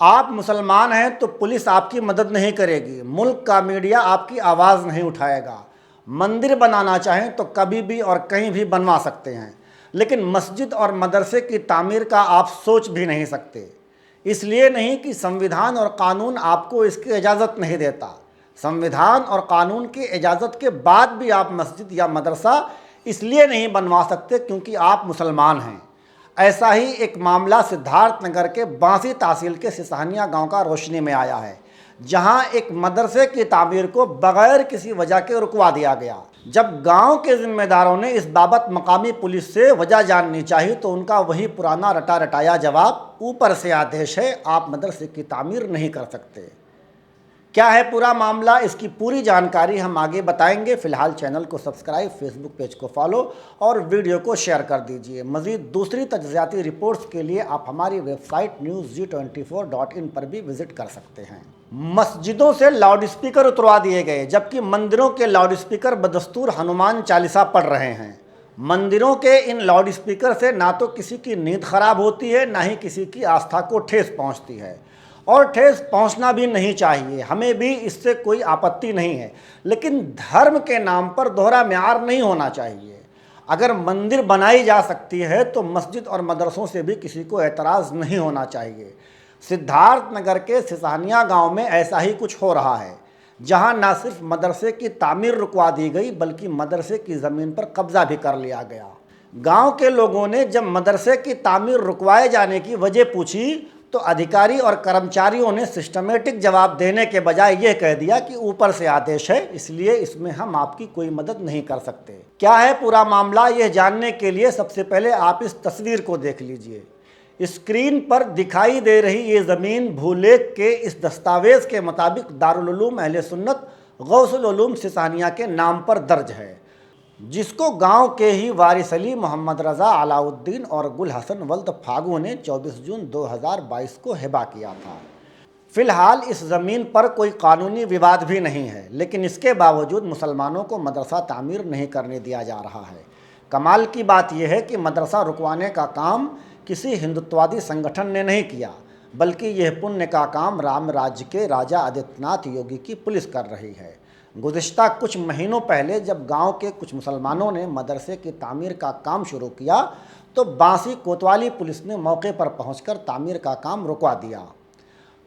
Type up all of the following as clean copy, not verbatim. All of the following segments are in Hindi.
आप मुसलमान हैं तो पुलिस आपकी मदद नहीं करेगी, मुल्क का मीडिया आपकी आवाज़ नहीं उठाएगा। मंदिर बनाना चाहें तो कभी भी और कहीं भी बनवा सकते हैं, लेकिन मस्जिद और मदरसे की तामीर का आप सोच भी नहीं सकते। इसलिए नहीं कि संविधान और कानून आपको इसकी इजाज़त नहीं देता। संविधान और कानून की इजाज़त के बाद भी आप मस्जिद या मदरसा इसलिए नहीं बनवा सकते क्योंकि आप मुसलमान हैं। ऐसा ही एक मामला सिद्धार्थनगर के बांसी तहसील के सिसहनिया गांव का रोशनी में आया है, जहां एक मदरसे की तामीर को बगैर किसी वजह के रुकवा दिया गया। जब गांव के जिम्मेदारों ने इस बाबत मकामी पुलिस से वजह जाननी चाहिए तो उनका वही पुराना रटा रटाया जवाब, ऊपर से आदेश है, आप मदरसे की तामीर नहीं कर सकते। क्या है पूरा मामला, इसकी पूरी जानकारी हम आगे बताएंगे। फिलहाल चैनल को सब्सक्राइब, फेसबुक पेज को फॉलो और वीडियो को शेयर कर दीजिए। मज़ीद दूसरी तज्ज़ियाती रिपोर्ट्स के लिए आप हमारी वेबसाइट newsg24.in पर भी विजिट कर सकते हैं। मस्जिदों से लाउडस्पीकर उतरवा दिए गए, जबकि मंदिरों के लाउडस्पीकर बदस्तूर हनुमान चालीसा पढ़ रहे हैं। मंदिरों के इन लाउडस्पीकर से ना तो किसी की नींद खराब होती है, ना ही किसी की आस्था को ठेस पहुंचती है, और ठेस पहुंचना भी नहीं चाहिए। हमें भी इससे कोई आपत्ति नहीं है, लेकिन धर्म के नाम पर दोहरा म्यार नहीं होना चाहिए। अगर मंदिर बनाई जा सकती है तो मस्जिद और मदरसों से भी किसी को एतराज़ नहीं होना चाहिए। सिद्धार्थनगर के सिसहनिया गांव में ऐसा ही कुछ हो रहा है, जहां न सिर्फ मदरसे की तामीर रुकवा दी गई बल्कि मदरसे की ज़मीन पर कब्जा भी कर लिया गया। गांव के लोगों ने जब मदरसे की तामीर रुकवाए जाने की वजह पूछी तो अधिकारी और कर्मचारियों ने सिस्टमेटिक जवाब देने के बजाय यह कह दिया कि ऊपर से आदेश है, इसलिए इसमें हम आपकी कोई मदद नहीं कर सकते। क्या है पूरा मामला, यह जानने के लिए सबसे पहले आप इस तस्वीर को देख लीजिए। स्क्रीन पर दिखाई दे रही ये ज़मीन भूलेख के इस दस्तावेज़ के मुताबिक दारुल उलूम अहले सुन्नत गौसुल उलूम सिसहनिया के नाम पर दर्ज है, जिसको गांव के ही वारिस अली मोहम्मद रज़ा अलाउद्दीन और गुल हसन वल्द फागू ने 24 जून 2022 को हिबा किया था। फ़िलहाल इस ज़मीन पर कोई कानूनी विवाद भी नहीं है, लेकिन इसके बावजूद मुसलमानों को मदरसा तामीर नहीं करने दिया जा रहा है। कमाल की बात यह है कि मदरसा रुकवाने का काम किसी हिंदुत्ववादी संगठन ने नहीं किया, बल्कि यह पुण्य का काम राम राज्य के राजा आदित्यनाथ योगी की पुलिस कर रही है। गुज़िश्ता कुछ महीनों पहले जब गांव के कुछ मुसलमानों ने मदरसे की तामीर का काम शुरू किया तो बांसी कोतवाली पुलिस ने मौके पर पहुंचकर तामीर का काम रुकवा दिया।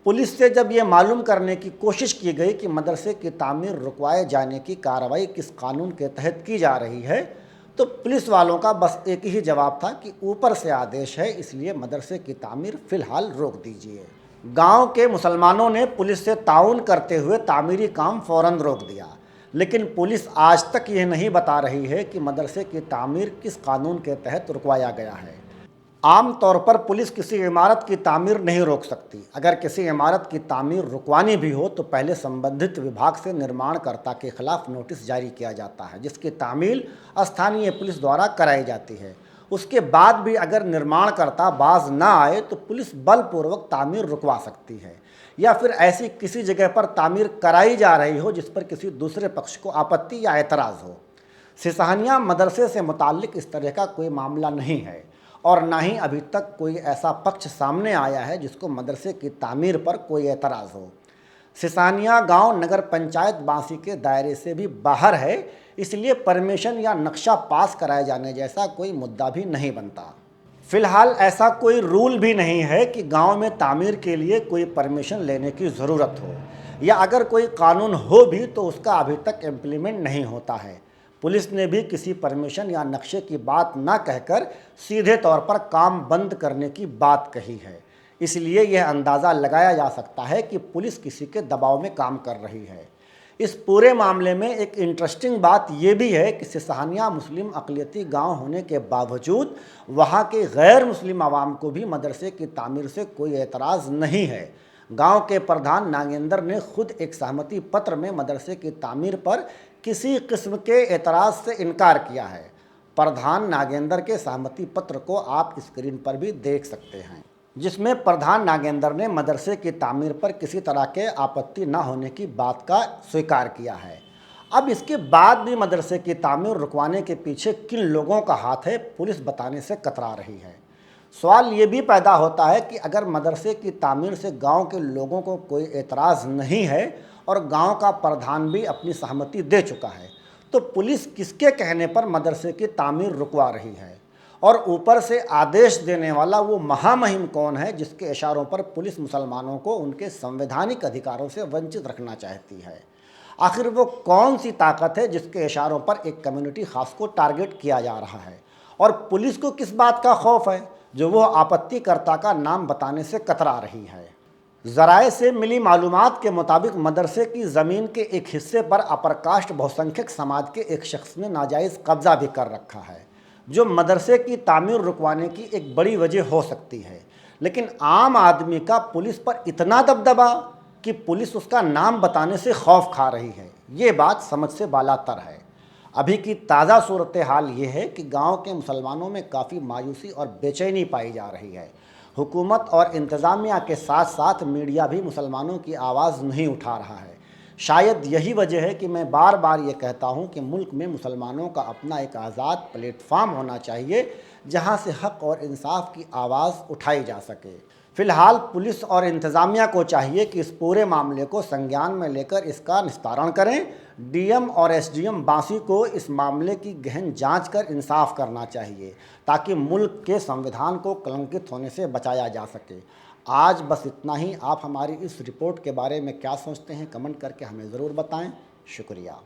पुलिस से जब ये मालूम करने की कोशिश की गई कि मदरसे की तामीर रुकवाए जाने की कार्रवाई किस कानून के तहत की जा रही है, तो पुलिस वालों का बस एक ही जवाब था कि ऊपर से आदेश है, इसलिए मदरसे की तामीर फ़िलहाल रोक दीजिए। गांव के मुसलमानों ने पुलिस से ताउन करते हुए तामीरी काम फ़ौरन रोक दिया, लेकिन पुलिस आज तक ये नहीं बता रही है कि मदरसे की तामीर किस कानून के तहत रुकवाया गया है। आम तौर पर पुलिस किसी इमारत की तामीर नहीं रोक सकती। अगर किसी इमारत की तामीर रुकवानी भी हो तो पहले संबंधित विभाग से निर्माणकर्ता के खिलाफ नोटिस जारी किया जाता है, जिसकी तामील स्थानीय पुलिस द्वारा कराई जाती है। उसके बाद भी अगर निर्माणकर्ता बाज ना आए तो पुलिस बलपूर्वक तामीर रुकवा सकती है, या फिर ऐसी किसी जगह पर तामीर कराई जा रही हो जिस पर किसी दूसरे पक्ष को आपत्ति या एतराज़ हो। सिसहनिया मदरसे से मुताल्लिक इस तरह का कोई मामला नहीं है, और ना ही अभी तक कोई ऐसा पक्ष सामने आया है जिसको मदरसे की तामीर पर कोई एतराज़ हो। सिसहनिया गांव नगर पंचायत बांसी के दायरे से भी बाहर है, इसलिए परमिशन या नक्शा पास कराए जाने जैसा कोई मुद्दा भी नहीं बनता। फ़िलहाल ऐसा कोई रूल भी नहीं है कि गांव में तामीर के लिए कोई परमिशन लेने की ज़रूरत हो, या अगर कोई कानून हो भी तो उसका अभी तक इम्प्लीमेंट नहीं होता है। पुलिस ने भी किसी परमिशन या नक्शे की बात ना कहकर सीधे तौर पर काम बंद करने की बात कही है, इसलिए यह अंदाज़ा लगाया जा सकता है कि पुलिस किसी के दबाव में काम कर रही है। इस पूरे मामले में एक इंटरेस्टिंग बात यह भी है कि सिसहनिया मुस्लिम अक़लियती गांव होने के बावजूद वहां के गैर मुस्लिम आवाम को भी मदरसे की तामीर से कोई एतराज़ नहीं है। गांव के प्रधान नागेंद्र ने खुद एक सहमति पत्र में मदरसे की तामीर पर किसी किस्म के एतराज़ से इनकार किया है। प्रधान नागेंद्र के सहमति पत्र को आप स्क्रीन पर भी देख सकते हैं, जिसमें प्रधान नागेंद्र ने मदरसे की तामीर पर किसी तरह के आपत्ति न होने की बात का स्वीकार किया है। अब इसके बाद भी मदरसे की तामीर रुकवाने के पीछे किन लोगों का हाथ है, पुलिस बताने से कतरा रही है। सवाल ये भी पैदा होता है कि अगर मदरसे की तामीर से गांव के लोगों को कोई एतराज़ नहीं है और गांव का प्रधान भी अपनी सहमति दे चुका है, तो पुलिस किसके कहने पर मदरसे की तामीर रुकवा रही है? और ऊपर से आदेश देने वाला वो महामहिम कौन है जिसके इशारों पर पुलिस मुसलमानों को उनके संवैधानिक अधिकारों से वंचित रखना चाहती है? आखिर वो कौन सी ताकत है जिसके इशारों पर एक कम्युनिटी खास को टारगेट किया जा रहा है? और पुलिस को किस बात का खौफ है जो वो आपत्तिकर्ता का नाम बताने से कतरा रही है? ज़राए से मिली मालूमात के मुताबिक मदरसे की ज़मीन के एक हिस्से पर अपर कास्ट बहुसंख्यक समाज के एक शख्स ने नाजायज़ कब्ज़ा भी कर रखा है, जो मदरसे की तामीर रुकवाने की एक बड़ी वजह हो सकती है। लेकिन आम आदमी का पुलिस पर इतना दबदबा कि पुलिस उसका नाम बताने से खौफ खा रही है, ये बात समझ से बालातर है। अभी की ताज़ा सूरत हाल ये है कि गांव के मुसलमानों में काफ़ी मायूसी और बेचैनी पाई जा रही है। हुकूमत और इंतज़ामिया के साथ साथ मीडिया भी मुसलमानों की आवाज़ नहीं उठा रहा है। शायद यही वजह है कि मैं बार बार ये कहता हूँ कि मुल्क में मुसलमानों का अपना एक आज़ाद प्लेटफार्म होना चाहिए जहाँ से हक़ और इंसाफ की आवाज़ उठाई जा सके। फ़िलहाल पुलिस और इंतज़ामिया को चाहिए कि इस पूरे मामले को संज्ञान में लेकर इसका निस्तारण करें। डीएम और एसडीएम बांसी को इस मामले की गहन जांच कर इंसाफ करना चाहिए ताकि मुल्क के संविधान को कलंकित होने से बचाया जा सके। आज बस इतना ही। आप हमारी इस रिपोर्ट के बारे में क्या सोचते हैं, कमेंट करके हमें ज़रूर बताएं। शुक्रिया।